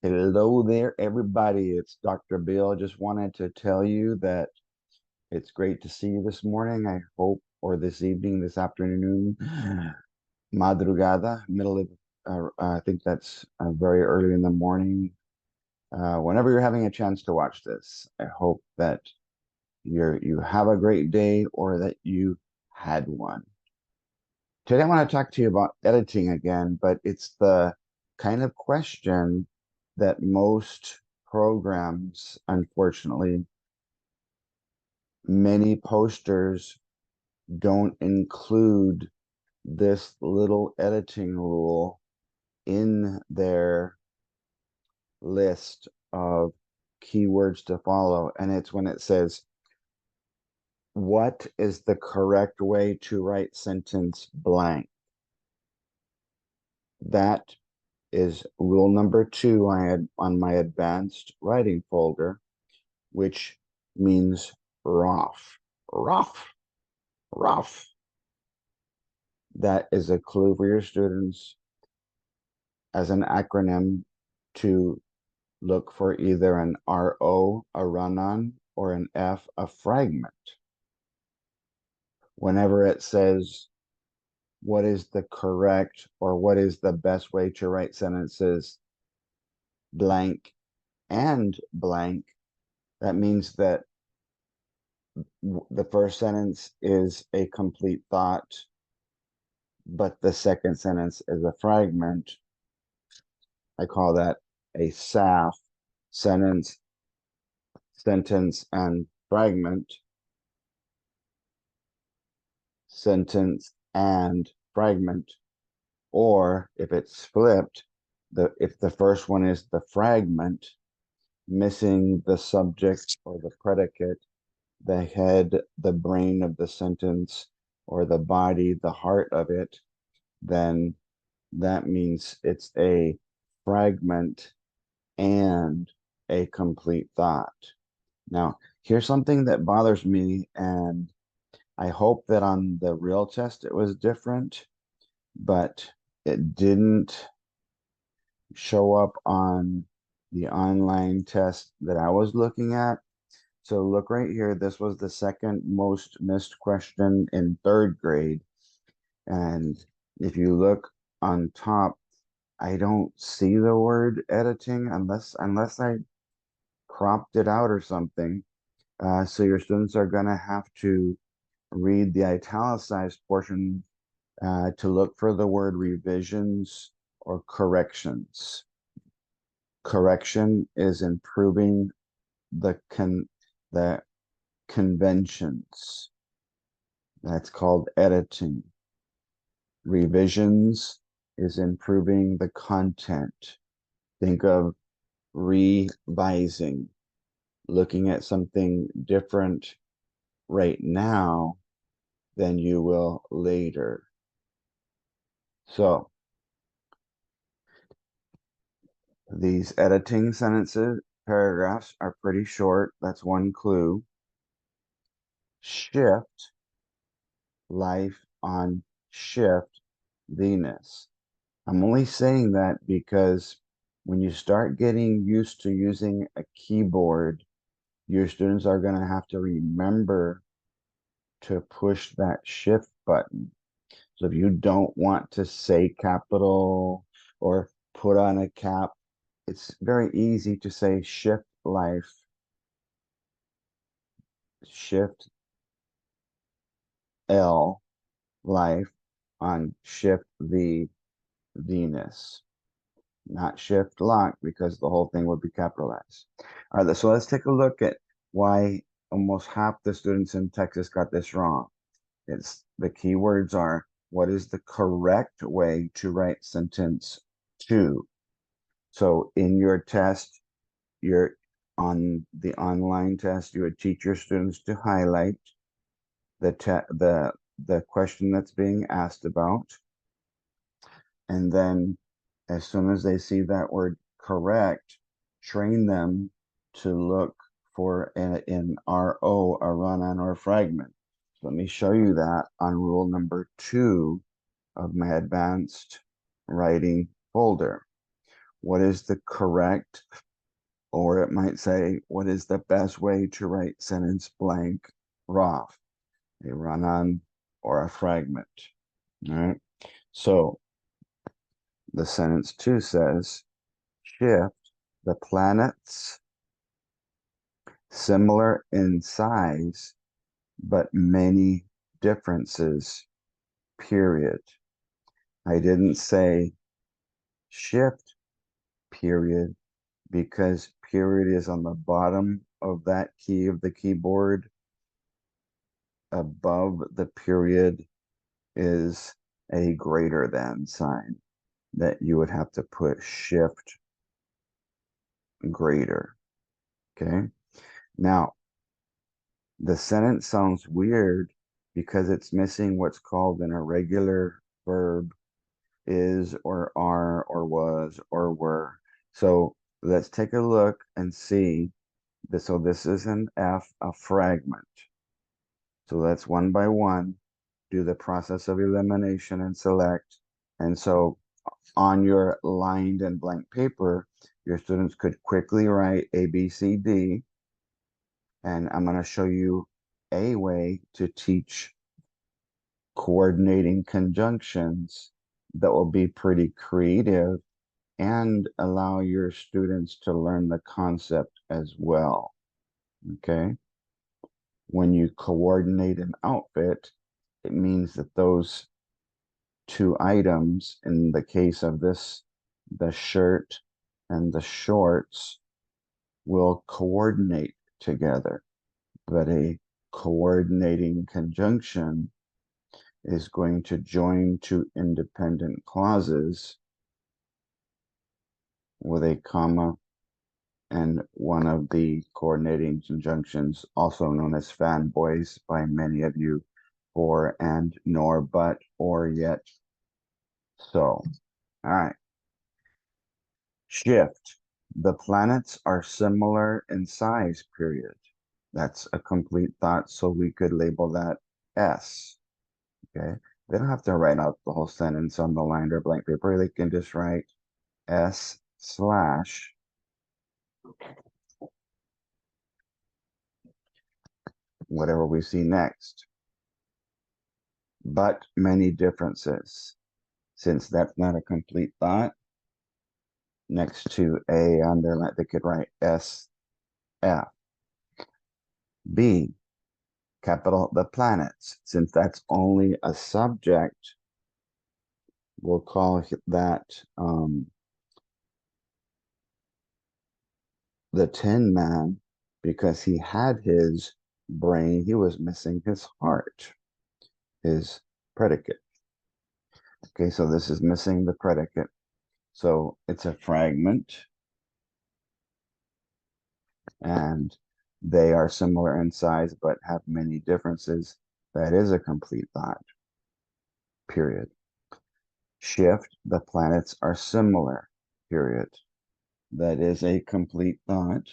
Hello there, everybody. It's Dr. Bill. Just wanted to tell you that it's great to see you this morning. I hope, or this evening, this afternoon, madrugada, middle of, I think that's very early in the morning. Whenever you're having a chance to watch this, I hope that you have a great day or that you had one. Today, I want to talk to you about editing again, but it's the kind of question that most programs, unfortunately, many posters don't include this little editing rule in their list of keywords to follow. And it's when it says, what is the correct way to write sentence blank? That is rule number 2 I had on my advanced writing folder, which means rough, rough, rough. That is a clue for your students as an acronym to look for either an RO, a run-on, or an F, a fragment. Whenever it says what is the correct or what is the best way to write sentences blank and blank, that means that the first sentence is a complete thought, but the second sentence is a fragment. I call that a SAF, sentence, and fragment, sentence and fragment. Or if it's flipped, if the first one is the fragment, missing the subject or the predicate, the head, the brain of the sentence, or the body, the heart of it, then that means it's a fragment and a complete thought. Now, here's something that bothers me, and I hope that on the real test it was different, but it didn't show up on the online test that I was looking at. So look right here. This was the second most missed question in 3rd grade. And if you look on top, I don't see the word editing unless I cropped it out or something. So your students are going to have to read the italicized portion to look for the word revisions or corrections. Correction is improving the conventions. That's called editing. Revisions is improving the content. Think of revising, looking at something different right now than you will later. So these editing sentences, paragraphs are pretty short. That's one clue. Shift, life on shift, Venus. I'm only saying that because when you start getting used to using a keyboard, your students are going to have to remember to push that shift button. So if you don't want to say capital or put on a cap, it's very easy to say shift life, shift L, life on shift V, Venus. Not shift lock because the whole thing would be capitalized. All right, so let's take a look at why almost half the students in Texas got this wrong. It's the keywords are, what is the correct way to write sentence 2? So in your test, you're on the online test, you would teach your students to highlight the question that's being asked about. And then as soon as they see that word correct, train them to look for an RO, a run-on or a fragment. So let me show you that on rule number 2 of my advanced writing folder. what is the correct, or it might say, what is the best way to write sentence blank rough, a run-on or a fragment. All right. So the sentence 2 says, shift the planets similar in size, but many differences, period. I didn't say shift, period, because period is on the bottom of that key of the keyboard. Above the period is a greater than sign that you would have to put shift greater. Okay. Now, the sentence sounds weird because it's missing what's called an irregular verb, is or are or was or were. So let's take a look and see this. So this is an F, a fragment. So let's one by one do the process of elimination and select. And so on your lined and blank paper, your students could quickly write A, B, C, D. And I'm going to show you a way to teach coordinating conjunctions that will be pretty creative and allow your students to learn the concept as well. Okay. When you coordinate an outfit, it means that those two items, in the case of this, the shirt and the shorts, will coordinate together. But a coordinating conjunction is going to join two independent clauses with a comma and one of the coordinating conjunctions, also known as fanboys by many of you, for, and, nor, but, or, yet. So, all right. Shift. The planets are similar in size, period. That's a complete thought, so we could label that S. Okay. They don't have to write out the whole sentence on the line or blank paper. They can just write S slash whatever we see next. But many differences. Since that's not a complete thought, next to A underline, they could write S F. B, capital the planets. Since that's only a subject, we'll call that the Tin Man, because he had his brain, he was missing his heart, his predicate. Okay, so this is missing the predicate. So it's a fragment, and they are similar in size but have many differences. That is a complete thought, period. Shift, the planets are similar, period. That is a complete thought.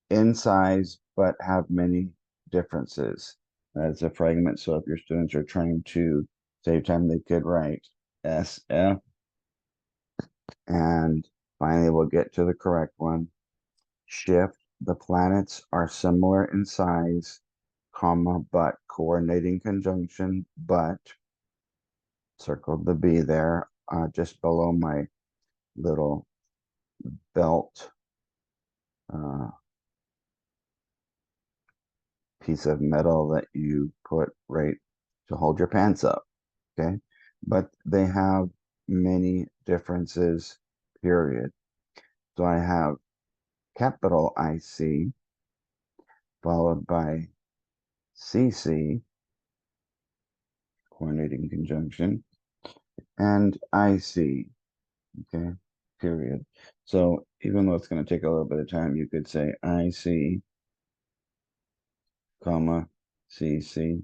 In size but have many differences. That's a fragment. So if your students are trying to save time, they could write SF. And finally, we'll get to the correct one. Shift, the planets are similar in size, comma, but, coordinating conjunction, but, circled the B there, just below my little belt piece of metal that you put right to hold your pants up. Okay. But they have many differences, period. So I have capital IC followed by CC, coordinating conjunction, and IC, okay, period. So even though it's going to take a little bit of time, you could say IC, comma, CC,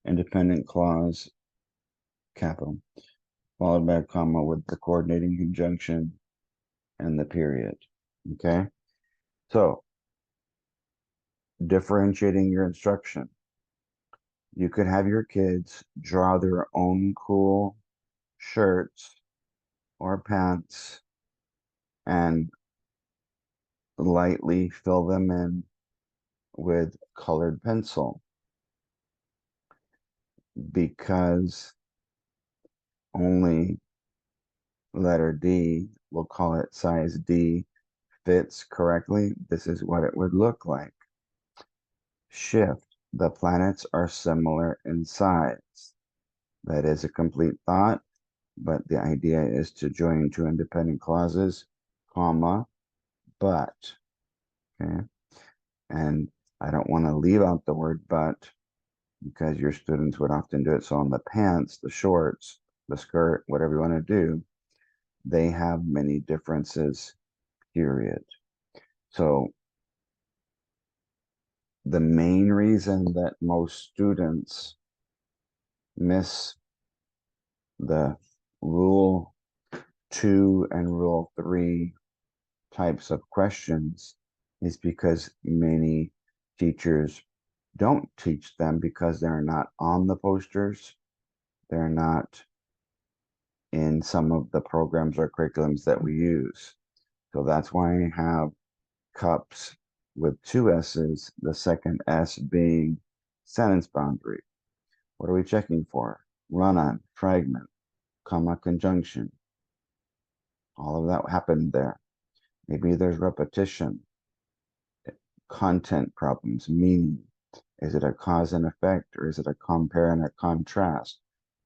independent clause, capital, followed by a comma with the coordinating conjunction and the period, okay? So differentiating your instruction. You could have your kids draw their own cool shirts or pants and lightly fill them in with colored pencil, because only letter D, we'll call it size D, fits correctly. This is what it would look like. Shift. The planets are similar in size. That is a complete thought, but the idea is to join two independent clauses, comma, but. Okay. And I don't want to leave out the word but, because your students would often do it. So on the pants, the shorts, the skirt, whatever you want to do, they have many differences, period. So the main reason that most students miss the rule 2 and rule 3 types of questions is because many teachers don't teach them, because they're not on the posters. They're not in some of the programs or curriculums that we use. So that's why I have cups with 2 S's, the second S being sentence boundary. What are we checking for? Run-on, fragment, comma, conjunction. All of that happened there. Maybe there's repetition, content problems, meaning. Is it a cause and effect, or is it a compare and a contrast?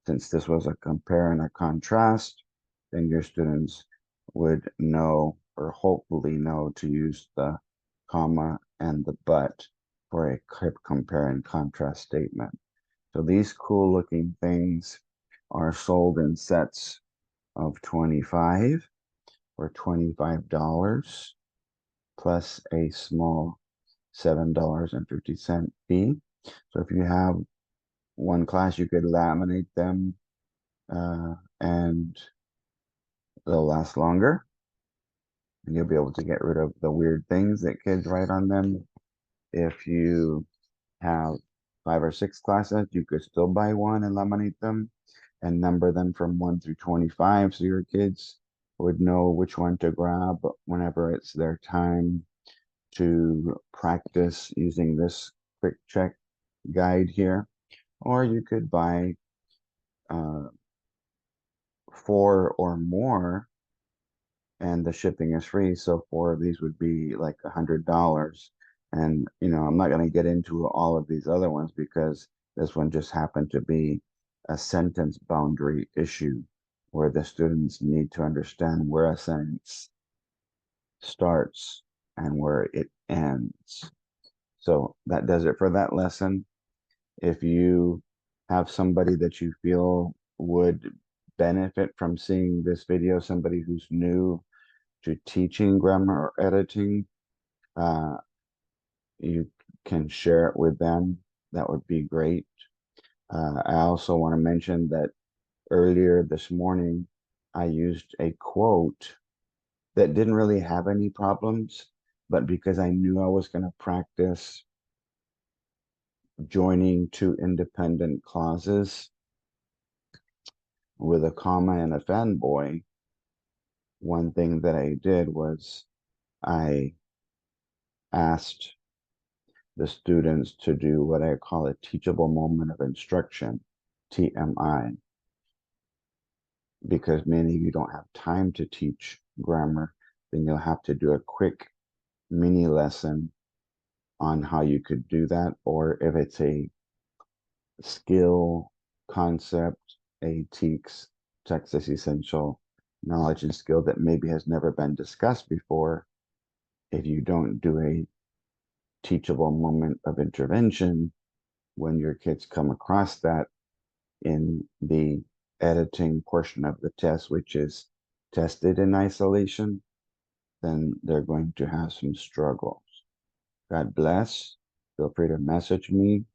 Since this was a compare and a contrast, then your students would know, or hopefully know, to use the comma and the but for a compare and contrast statement. So these cool looking things are sold in sets of 25 or $25 plus a small $7.50 fee. So if you have one class, you could laminate them and they'll last longer. And you'll be able to get rid of the weird things that kids write on them. If you have 5 or 6 classes, you could still buy one and laminate them and number them from 1 through 25, so your kids would know which one to grab whenever it's their time to practice using this quick check guide here. Or you could buy 4 or more and the shipping is free. So 4 of these would be like $100. And, I'm not going to get into all of these other ones because this one just happened to be a sentence boundary issue where the students need to understand where a sentence starts and where it ends. So that does it for that lesson. If you have somebody that you feel would benefit from seeing this video, somebody who's new to teaching grammar or editing, you can share it with them. That would be great. I also want to mention that earlier this morning, I used a quote that didn't really have any problems, but because I knew I was going to practice joining two independent clauses with a comma and a fanboy, one thing that I did was I asked the students to do what I call a teachable moment of instruction, TMI, because many of you don't have time to teach grammar, then you'll have to do a quick mini lesson on how you could do that. Or if it's a skill concept, a TEKS, Texas Essential Knowledge and Skill that maybe has never been discussed before, if you don't do a teachable moment of intervention, when your kids come across that in the editing portion of the test, which is tested in isolation, then they're going to have some struggles. God bless. Feel free to message me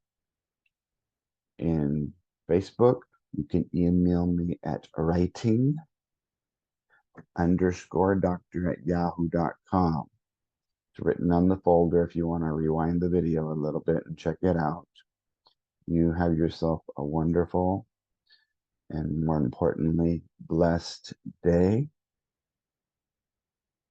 in Facebook. You can email me at writing_doctor@yahoo.com. It's written on the folder if you want to rewind the video a little bit and check it out. You have yourself a wonderful and, more importantly, blessed day.